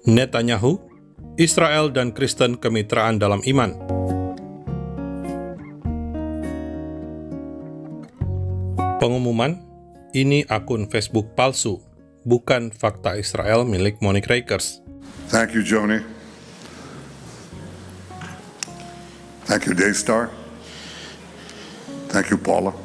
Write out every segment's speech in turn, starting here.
Netanyahu, Israel dan Kristen Kemitraan dalam Iman. Pengumuman, ini akun Facebook palsu, bukan fakta Israel milik Monique Rakers. Thank you, Joni. Thank you, Daystar. Thank you, Paula.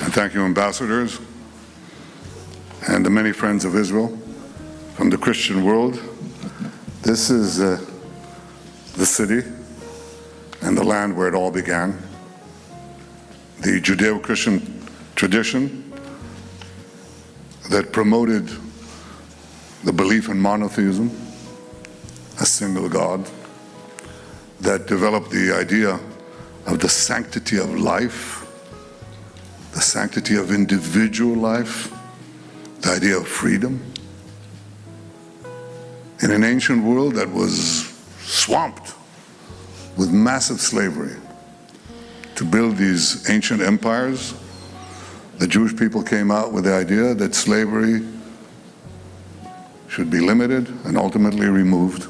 And thank you, ambassadors, and the many friends of Israel from the Christian world. This is the city and the land where it all began. The Judeo-Christian tradition that promoted the belief in monotheism, a single God, that developed the idea of the sanctity of life, the sanctity of individual life, the idea of freedom. In an ancient world that was swamped with massive slavery, to build these ancient empires, the Jewish people came out with the idea that slavery should be limited and ultimately removed.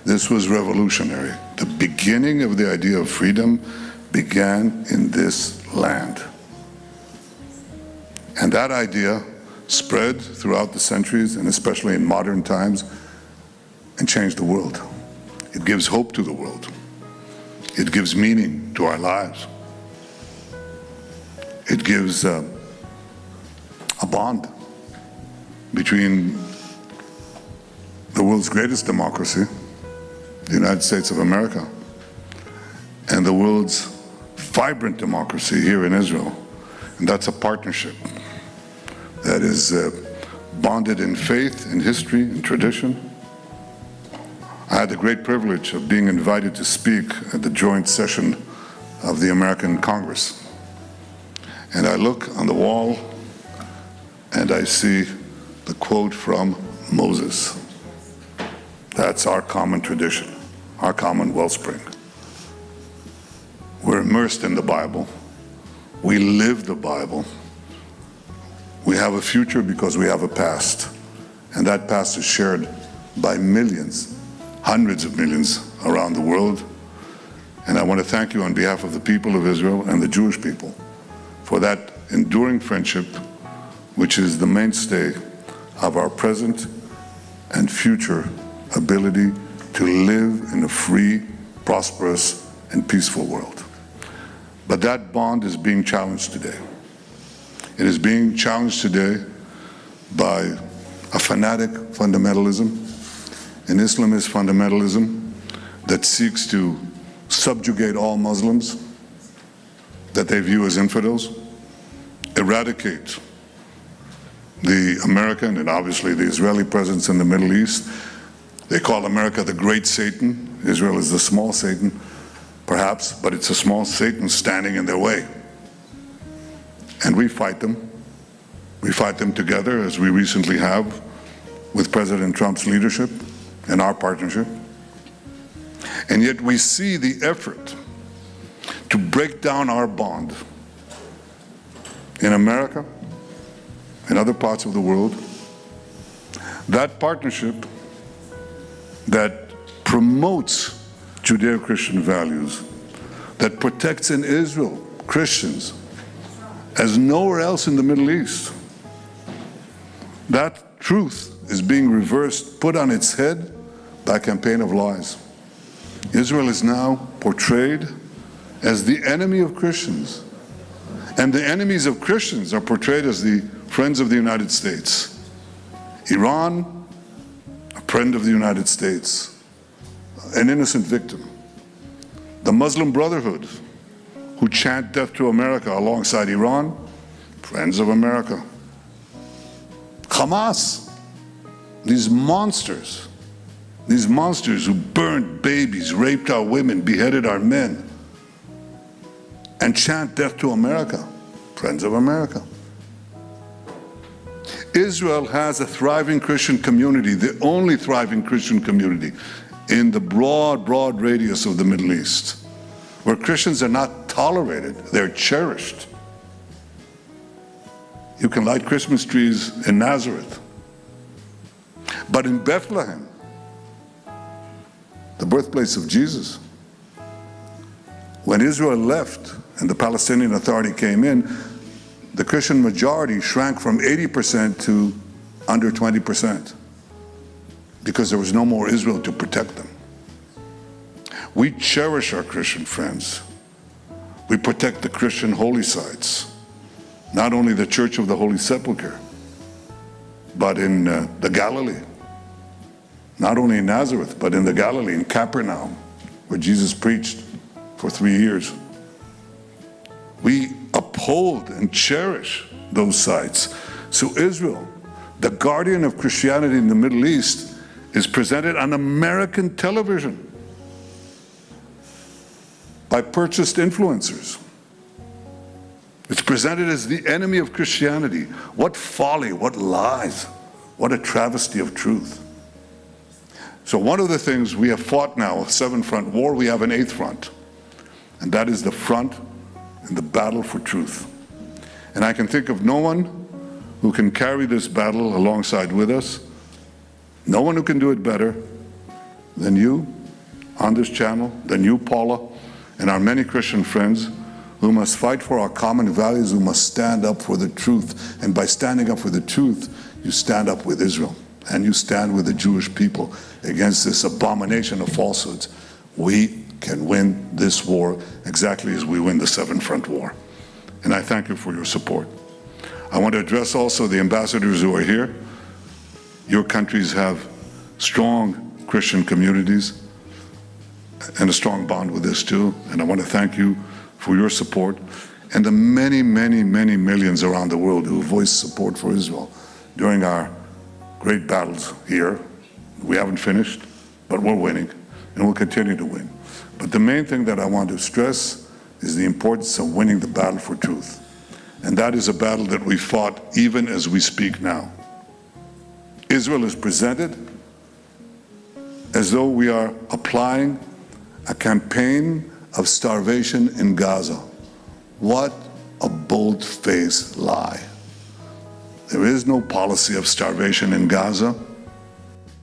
This was revolutionary. The beginning of the idea of freedom began in this land. And that idea spread throughout the centuries, and especially in modern times, and changed the world. It gives hope to the world. It gives meaning to our lives. It gives a bond between the world's greatest democracy, the United States of America, and the world's vibrant democracy here in Israel. And that's a partnership that is bonded in faith, in history, in tradition. I had the great privilege of being invited to speak at the joint session of the American Congress. And I look on the wall and I see the quote from Moses. That's our common tradition, our common wellspring. We're immersed in the Bible. We live the Bible. We have a future because we have a past. And that past is shared by millions, hundreds of millions around the world. And I want to thank you on behalf of the people of Israel and the Jewish people for that enduring friendship, which is the mainstay of our present and future ability to live in a free, prosperous, and peaceful world. But that bond is being challenged today. It is being challenged today by a fanatic fundamentalism, an Islamist fundamentalism that seeks to subjugate all Muslims that they view as infidels, eradicate the American and obviously the Israeli presence in the Middle East. They call America the great Satan. Israel is the small Satan, perhaps, but it's a small Satan standing in their way. And we fight them. We fight them together, as we recently have with President Trump's leadership and our partnership. And yet we see the effort to break down our bond in America and other parts of the world. That partnership that promotes Judeo-Christian values, that protects in Israel Christians as nowhere else in the Middle East. That truth is being reversed, put on its head by a campaign of lies. Israel is now portrayed as the enemy of Christians. And the enemies of Christians are portrayed as the friends of the United States. Iran, a friend of the United States, an innocent victim. The Muslim Brotherhood, who chant death to America alongside Iran, friends of America. Hamas, these monsters who burned babies, raped our women, beheaded our men, and chant death to America, friends of America. Israel has a thriving Christian community, the only thriving Christian community in the broad radius of the Middle East, where Christians are not tolerated, they're cherished. You can light Christmas trees in Nazareth. But in Bethlehem, the birthplace of Jesus, when Israel left and the Palestinian Authority came in, the Christian majority shrank from 80% to under 20% because there was no more Israel to protect them. We cherish our Christian friends. We protect the Christian holy sites, not only the Church of the Holy Sepulchre, but in the Galilee, not only in Nazareth, but in the Galilee, in Capernaum, where Jesus preached for 3 years. We uphold and cherish those sites. So Israel, the guardian of Christianity in the Middle East, is presented on American television by purchased influencers. It's presented as the enemy of Christianity. What folly, what lies, what a travesty of truth. So one of the things we have fought now, a 7-front war, we have an 8th front. And that is the front in the battle for truth. And I can think of no one who can carry this battle alongside with us, no one who can do it better than you on this channel, than you, Paula, and our many Christian friends who must fight for our common values, who must stand up for the truth. And by standing up for the truth, you stand up with Israel, and you stand with the Jewish people against this abomination of falsehoods. We can win this war exactly as we win the 7-front war. And I thank you for your support. I want to address also the ambassadors who are here. Your countries have strong Christian communities and a strong bond with this too. And I want to thank you for your support and the many, many, many millions around the world who voiced support for Israel during our great battles here. We haven't finished, but we're winning and we'll continue to win. But the main thing that I want to stress is the importance of winning the battle for truth. And that is a battle that we fought even as we speak now. Israel is presented as though we are applying a campaign of starvation in Gaza. What a bold-faced lie. There is no policy of starvation in Gaza,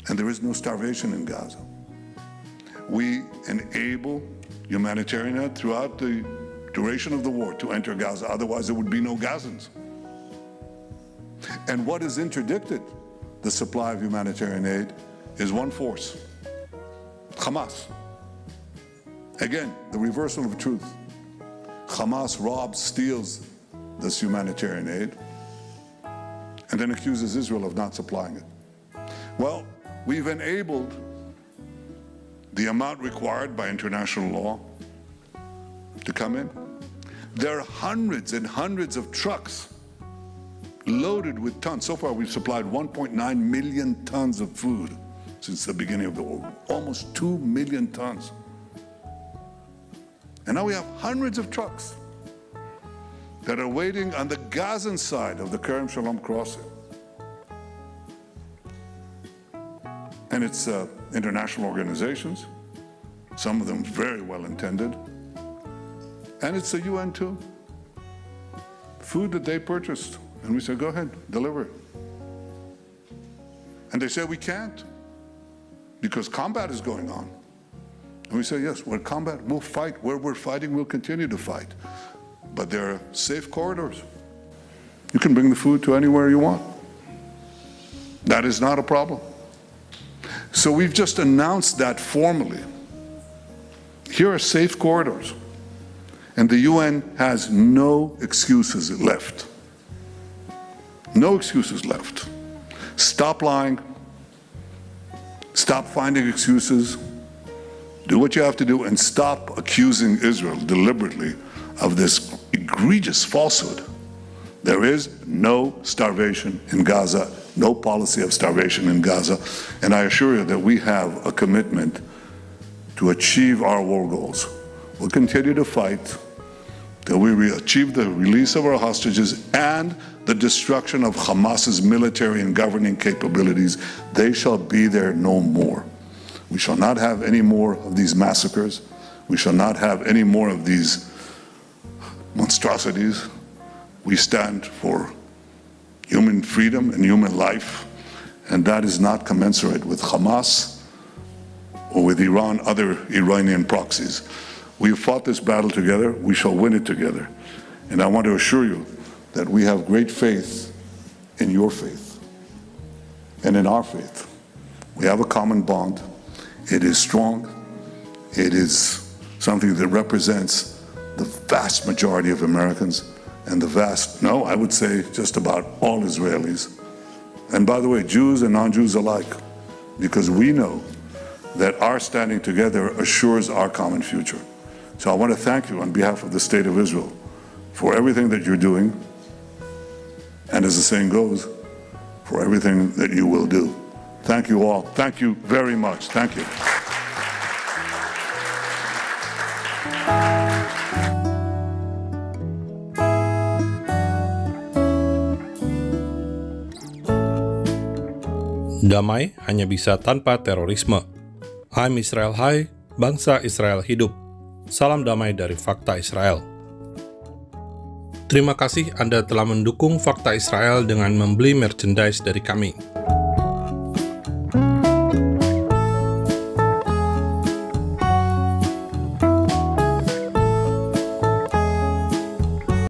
and there is no starvation in Gaza. We enable humanitarian aid throughout the duration of the war to enter Gaza, otherwise there would be no Gazans. And what has interdicted the supply of humanitarian aid is one force, Hamas. Again, the reversal of truth. Hamas robs, steals this humanitarian aid, and then accuses Israel of not supplying it. Well, we've enabled the amount required by international law to come in. There are hundreds and hundreds of trucks loaded with tons. So far, we've supplied 1.9 million tons of food since the beginning of the war, almost 2 million tons. And now we have hundreds of trucks that are waiting on the Gazan side of the Kerem Shalom crossing. And it's international organizations, some of them very well intended. And it's the UN too. Food that they purchased. And we said, go ahead, deliver it. And they said we can't because combat is going on. And we say, yes, we're combat, we'll fight. Where we're fighting, we'll continue to fight. But there are safe corridors. You can bring the food to anywhere you want. That is not a problem. So we've just announced that formally. Here are safe corridors. And the UN has no excuses left. No excuses left. Stop lying. Stop finding excuses. Do what you have to do and stop accusing Israel deliberately of this egregious falsehood. There is no starvation in Gaza, no policy of starvation in Gaza, and I assure you that we have a commitment to achieve our war goals. We'll continue to fight till we achieve the release of our hostages and the destruction of Hamas's military and governing capabilities. They shall be there no more. We shall not have any more of these massacres. We shall not have any more of these monstrosities. We stand for human freedom and human life, And that is not commensurate with Hamas or with Iran, other Iranian proxies. We have fought this battle together. We shall win it together. And I want to assure you that we have great faith in your faith and in our faith. We have a common bond. It is strong. It is something that represents the vast majority of Americans and I would say just about all Israelis. And by the way, Jews and non-Jews alike, because we know that our standing together assures our common future. So I want to thank you on behalf of the State of Israel for everything that you're doing, and as the saying goes, for everything that you will do. Thank you all. Thank you very much. Thank you. Damai hanya bisa tanpa terorisme. I'm Israel Hai, bangsa Israel hidup. Salam damai dari Fakta Israel. Terima kasih Anda telah mendukung Fakta Israel dengan membeli merchandise dari kami.